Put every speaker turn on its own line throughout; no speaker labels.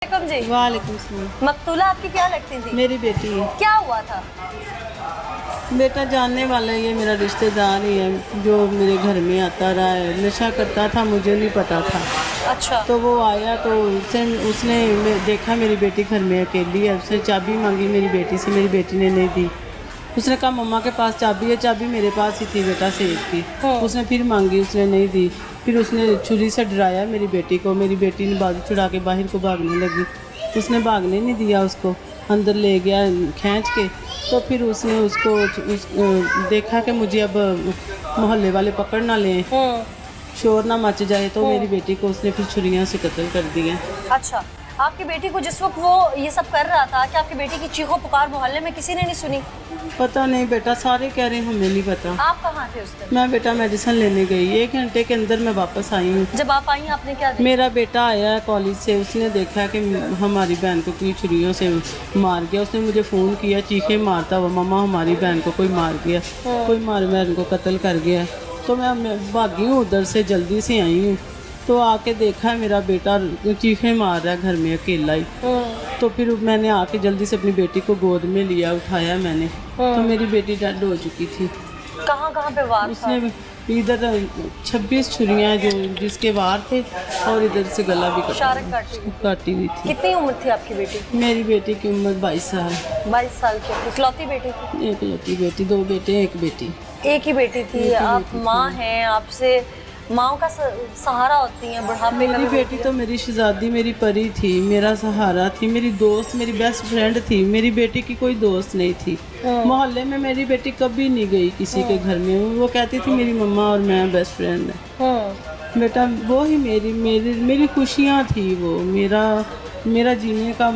जी।
वालेकुम सलाम।
मकतूला आपकी क्या लगती थी?
मेरी बेटी है।
क्या हुआ था?
बेटा जानने वाला ये मेरा रिश्तेदार ही है जो मेरे घर में आता रहा है। नशा करता था, मुझे नहीं पता था।
अच्छा।
तो वो आया तो उसने देखा मेरी बेटी घर में अकेली है। उसने चाबी मांगी मेरी बेटी से, मेरी बेटी ने नहीं दी। उसने कहा मम्मा के पास चाबी है, चाबी मेरे पास ही थी बेटा सेफ की। उसने फिर मांगी, उसने नहीं दी। फिर उसने छुरी से डराया मेरी बेटी को। मेरी बेटी ने बाजू छुड़ा के बाहर को भागने लगी। उसने भागने नहीं दिया, उसको अंदर ले गया खींच के। तो फिर उसने देखा कि मुझे अब मोहल्ले वाले पकड़ ना लें, शोर ना मच जाए, तो मेरी बेटी को उसने फिर छुरियाँ से कत्ल कर दिया।
अच्छा, आपकी बेटी को जिस वक्त वो ये सब कर रहा था, क्या आपकी बेटी की चीखों पुकार मोहल्ले में किसी ने नहीं सुनी?
पता नहीं बेटा, सारे कह रहे हैं हमें नहीं पता।
आप कहाँ थे उस दिन?
मैं बेटा मेडिसिन लेने गई, 1 घंटे के अंदर मैं वापस आई हूँ।
जब आप आई आपने क्या देखा?
मेरा बेटा आया है कॉलेज से, उसने देखा कि हमारी बहन को कोई छुरियों से मार गया। उसने मुझे फ़ोन किया चीखे मारता हुआ, मम्मा हमारी बहन को कोई मार गया, कोई हमारी बहन को कत्ल कर गया। तो मैं भागी हूँ उधर से, जल्दी से आई हूँ। तो आके देखा मेरा बेटा चीखे मार रहा है घर में अकेला ही। तो फिर मैंने आके जल्दी से अपनी बेटी को गोद में लिया, उठाया मैंने। तो मेरी बेटी डेड हो चुकी थी।
कहाँ कहाँ पे वार था?
उसने इधर 26 छुरियाँ जो जिसके वार थे, और इधर से गला भी
शारक
काटी हुई थी।
कितनी उम्र थी आपकी बेटी?
मेरी बेटी की उम्र 22 साल।
22 साल की। इकलौती बेटी थी?
इकलौती बेटी, 2 बेटे 1 बेटी।
एक ही बेटी थी। आप माँ हैं, आपसे माँ का सहारा होती हैं बुढ़ापे में।
मेरी बेटी तो मेरी शहजादी, मेरी परी थी, मेरा सहारा थी, मेरी दोस्त, मेरी बेस्ट फ्रेंड थी। मेरी बेटी की कोई दोस्त नहीं थी। मोहल्ले में मेरी बेटी कभी नहीं गई किसी के घर में। वो कहती थी मेरी मम्मा और मैं बेस्ट फ्रेंड है। बेटा वो ही मेरी मेरी मेरी खुशियाँ थी, वो मेरा जीने का।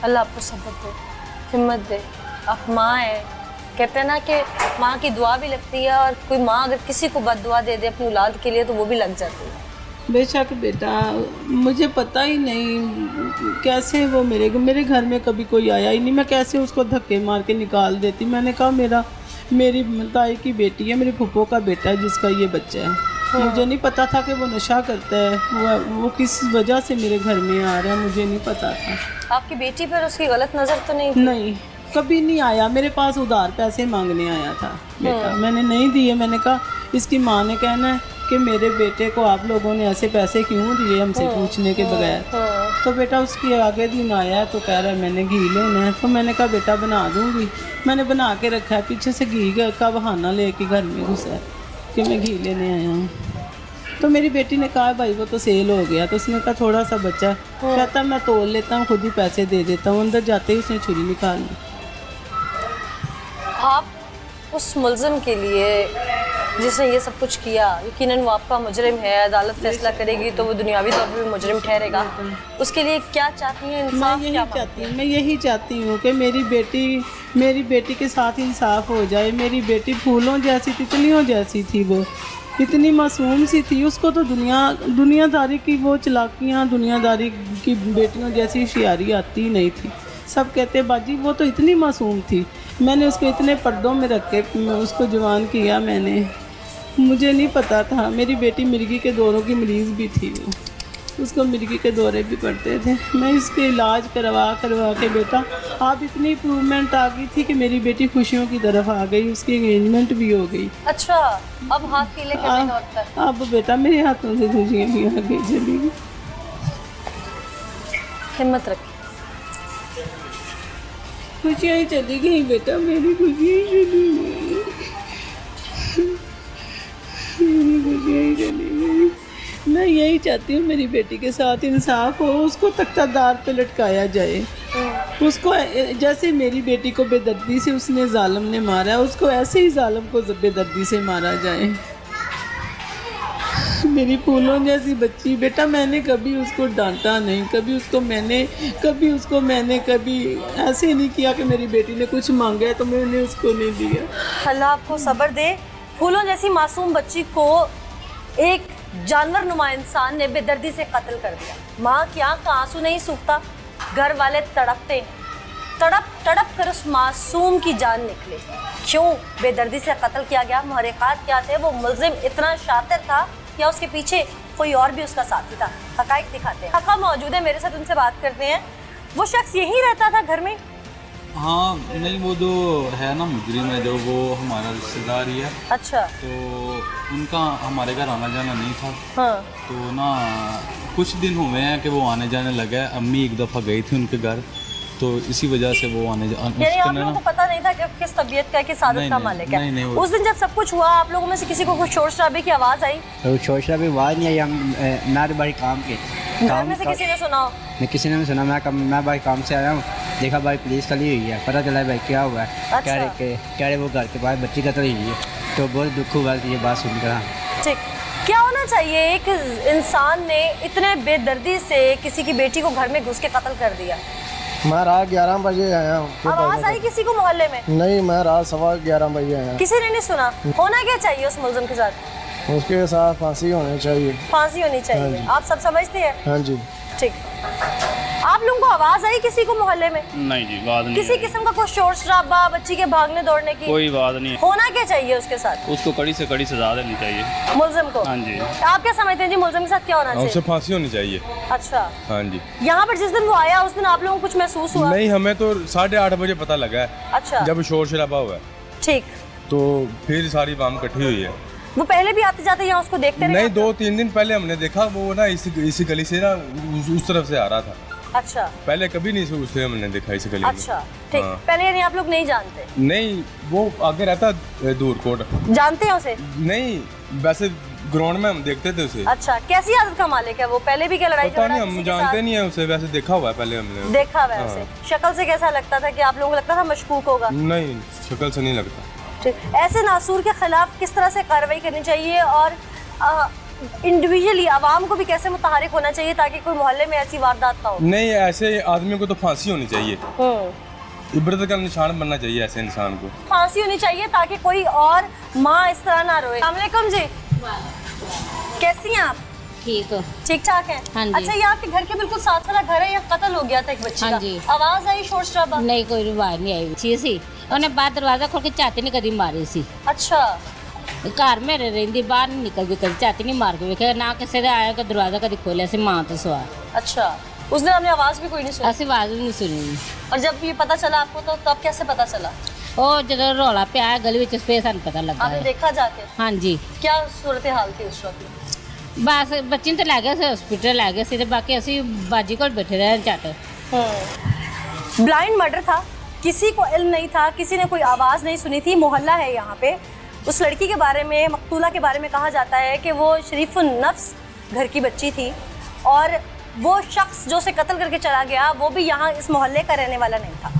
अल्लाह आपको सब्र दे, हिम्मत दे। आप माँ हैं, कहते हैं ना कि माँ की दुआ भी लगती है, और कोई माँ अगर किसी को बद्दुआ दे दे अपनी औलाद के लिए तो वो भी लग जाती है।
बेशक बेटा, मुझे पता ही नहीं कैसे वो मेरे घर में कभी कोई आया ही नहीं। मैं कैसे उसको धक्के मार के निकाल देती। मैंने कहा मेरी ताई की बेटी है, मेरे फूफो का बेटा है जिसका ये बच्चा है। मुझे नहीं पता था कि वो नशा करता है। वो किस वजह से मेरे घर में आ रहा है, मुझे नहीं पता था।
आपकी बेटी पर उसकी गलत नज़र तो नहीं थी?
नहीं, कभी नहीं आया मेरे पास। उधार पैसे मांगने आया था बेटा, मैंने नहीं दिए। मैंने कहा इसकी माँ ने कहना है कि मेरे बेटे को आप लोगों ने ऐसे पैसे क्यों दिए हमसे पूछने के बगैर। तो बेटा उसके आगे दिन आया तो कह रहा है मैंने घी लेना है। तो मैंने कहा बेटा बना दूंगी। मैंने बना के रखा है, पीछे से घी का बहाना लेके घर में घुसा है कि मैं घी लेने आया हूँ। तो मेरी बेटी ने कहा भाई वो तो सेल हो गया। तो उसने कहा थोड़ा सा बचा है। कहता मैं तोल लेता हूँ, खुद ही पैसे दे देता हूँ। अंदर जाते ही उसने छुरी निकाल ली।
आप उस मुल्ज़िम के लिए जिसने ये सब कुछ किया, यकीनन वो आपका मुजरिम है, अदालत फैसला करेगी तो वो दुनियावी तौर पर भी मुजरिम ठहरेगा। उसके लिए क्या चाहती हैं? इंसाफ क्या चाहती हैं?
मैं यही चाहती हूँ कि मेरी बेटी के साथ इंसाफ हो जाए। मेरी बेटी फूलों जैसी, तितलियों जैसी थी, वो इतनी मासूम सी थी। उसको तो दुनियादारी की वो चलाकियाँ, दुनियादारी की बेटियों जैसी होशियारी आती ही नहीं थी। सब कहते बाजी वो तो इतनी मासूम थी। मैंने उसको इतने पर्दों में रख के उसको जवान किया मैंने। मुझे नहीं पता था। मेरी बेटी मिर्गी के दौरों की मरीज़ भी थी। वो उसको मिर्गी के दौरे भी पड़ते थे। मैं इसके इलाज करवा के बेटा आप इतनी इम्प्रूवमेंट आ गई थी कि मेरी बेटी खुशियों की तरफ आ गई। उसकी एंगेजमेंट भी हो गई।
अच्छा, अब हाथ पीले करने का वक्त है।
अब बेटा मेरे हाथों से खुशियाँ भी आ गई, चली गई।
हिम्मत रखिए।
खुशियाँ ही चली गई बेटा, मेरी खुशियाँ ही चली गई। मेरी खुशियाँ ही चली गई। मैं यही चाहती हूँ मेरी बेटी के साथ इंसाफ हो। उसको तख्तादार पे लटकाया जाए। उसको जैसे मेरी बेटी को बेदर्दी से उसने जालिम ने मारा, उसको ऐसे ही जालिम को बेदर्दी से मारा जाए। मेरी फूलों जैसी बच्ची बेटा, मैंने कभी उसको डांटा नहीं, कभी ऐसे नहीं किया कि मेरी बेटी ने कुछ मांगा है तो मैंने उसको नहीं दिया।
अल्लाह आपको सब्र दे। फूलों जैसी मासूम बच्ची को एक जानवर नुमा इंसान ने बेदर्दी से कत्ल कर दिया। माँ की आँख का आंसू नहीं सूखता, घर वाले तड़पते हैं। तड़प कर उस मासूम की जान निकले। क्यों बेदर्दी से कत्ल किया गया? मुहर्रिकात क्या थे? वो मुल्जिम इतना शातिर था या उसके पीछे कोई और भी उसका साथी था। हकाइक दिखाते हैं। हका मौजूद है मेरे साथ, उनसे बात करते हैं। वो शख्स यहीं रहता था घर में?
हाँ नहीं, वो जो है ना मुजरिम है जो, वो हमारा रिश्तेदार ही है।
अच्छा।
तो उनका हमारे घर आना जाना नहीं था।
हाँ।
तो ना कुछ दिन हुए हैं कि वो आने जाने लगा है। अम्मी एक दफ़ा गई थी उनके घर, तो इसी वजह से वो आने
यानी आप लोगों को पता नहीं था कि किस तबीयत का, किस आदत का मालिक है?
नहीं,
उस दिन जब सब कुछ हुआ, आप लोगों में से किसी को कुछ शोर शराबे की आवाज़ आई?
तो शोर शराबे आवाज़ नहीं आई। हम मैं तो भाई काम के
घर में से किसी ने सुना हो?
मैं किसी ने नहीं सुना। मैं भाई काम से आया हूँ, देखा भाई पुलिस खड़ी हुई है, पता चला भाई क्या हुआ है।
अच्छा।
कह रहे वो घर के पास बच्ची कत्ल हुई है। तो बहुत दुख हुआ ये बात सुनकर।
ठीक, क्या होना चाहिए? एक इंसान ने इतने बेदर्दी से किसी की बेटी को घर में घुस के कत्ल कर दिया।
मैं रात 11 बजे आया हूँ।
आवाज आई किसी को मोहल्ले में?
नहीं, मैं रात 11:15 बजे आया।
किसी ने नहीं सुना? होना क्या चाहिए उस मुलजिम के साथ?
उसके साथ फांसी होनी चाहिए।
फांसी होनी चाहिए,
हाँ
आप सब समझते हैं?
हाँ जी।
ठीक, आप लोगों को आवाज आई किसी को मोहल्ले में?
नहीं जी, बात नहीं
किसी
है।
किस्म का कोई शोर शराबा, बच्ची के भागने दौड़ने की?
कोई बात नहीं है।
होना क्या चाहिए उसके साथ?
उसको कड़ी से कड़ी सजा देनी चाहिए।
मुलजिम को?
हाँ जी।
आप क्या समझते हैं जी, मुलजिम के साथ क्या होना
उसे
चाहिए?
फांसी होनी चाहिए।
अच्छा।
हाँ जी।
यहाँ पर जिस दिन वो आया उस दिन आप लोगों को कुछ महसूस हुआ?
नहीं, हमें तो 8:30 बजे पता लगा है,
अच्छा।
जब शोर शराबा हुआ है।
ठीक,
तो फिर सारी वाम इकट्ठी हुई है।
वो पहले भी आते जाते यहाँ उसको देखते रहे?
नहीं, 2-3 दिन पहले हमने देखा वो ना इसी गली से ना उस तरफ से आ रहा था।
अच्छा।
पहले कभी नहीं उससे हमने देखा इस गली में।
अच्छा, ठीक।
हाँ।
पहले यानी आप लोग नहीं जानते?
नहीं, वो आगे रहता दूर कोट।
जानते हैं उसे?
नहीं, वैसे ग्राउंड में हम देखते थे उसे।
अच्छा, कैसी आदत का मालिक है वो? पहले भी क्या लड़ाई
पता
झगड़ा
नहीं,
किसी
हम
के
जानते
साथ?
नहीं है उसे, वैसे देखा हुआ है पहले हमने।
देखा हुआ है
हाँ।
उसे? शक्ल से कैसा लगता था कि आप लोगों को लगता था मशकूक होगा?
नहीं, शक्ल से नहीं लगता।
ठीक, ऐसे नासूर के खिलाफ किस तरह से कार्रवाई करनी चाहिए और इंडिविजुअली आवाम को भी कैसे मुतहरिक होना चाहिए ताकि कोई मोहल्ले में ऐसी वारदात ना हो?
नहीं, ऐसे आदमी को तो फांसी होनी चाहिए। इबरत का निशान बनना चाहिए ऐसे इंसान को।
फांसी होनी चाहिए ताकि कोई और माँ इस तरह ना रोए। अस्सलाम वालेकुम जी, कैसी हैं आप?
ठीक हो?
ठीक ठाक है।
हाँ जी।
अच्छा, ये आपके घर के बिल्कुल साथ वाला घर है, या कत्ल हो गया था एक बच्ची
हाँ
का?
जी।
आवाज आई शोर शराबा?
नहीं, कोई आवाज नहीं आई सी उन्हें बाहर दरवाजा खोल के चाती नहीं कदी मारी सी।
अच्छा।
घर मेरे रही बाहर नहीं निकलती, कभी चाती नहीं मार के वेखे ना किसी ने आया कि दरवाजा कभी खोलिया सी मां तो सवार।
अच्छा, उस दिन हमने आवाज भी कोई नहीं सुनी?
असं आवाज भी नहीं सुनी।
और जब ये पता चला आपको तो तब कैसे पता चला?
ਉਹ ਜਦੋਂ ਰੌਲਾ ਪਿਆ ਗਲੀ ਵਿੱਚ ਫੇਰ ਸਾਨੂੰ ਪਤਾ ਲੱਗਾ।
आपने देखा जाके?
ਹਾਂਜੀ।
क्या सूरत हाल थी उस वक्त?
ਬਸ ਬੱਚੀ ਨੂੰ ਤਾਂ ਲੈ ਗਿਆ ਸੀ ਹਸਪੀਟਲ ਲੈ ਗਏ ਸੀ ਤੇ ਬਾਕੀ ਅਸੀਂ ਬਾਜੀ ਕੋਲ बैठे रहे झट।
ब्लाइंड मर्डर था, किसी को इल्म नहीं था, किसी ने कोई आवाज़ नहीं सुनी थी। मोहल्ला है यहाँ पे। उस लड़की के बारे में, मकतूला के बारे में कहा जाता है कि वो शरीफुन नफ्स घर की बच्ची थी, और वो शख्स जो उसे कत्ल करके चला गया वो भी यहाँ इस मोहल्ले का रहने वाला नहीं था।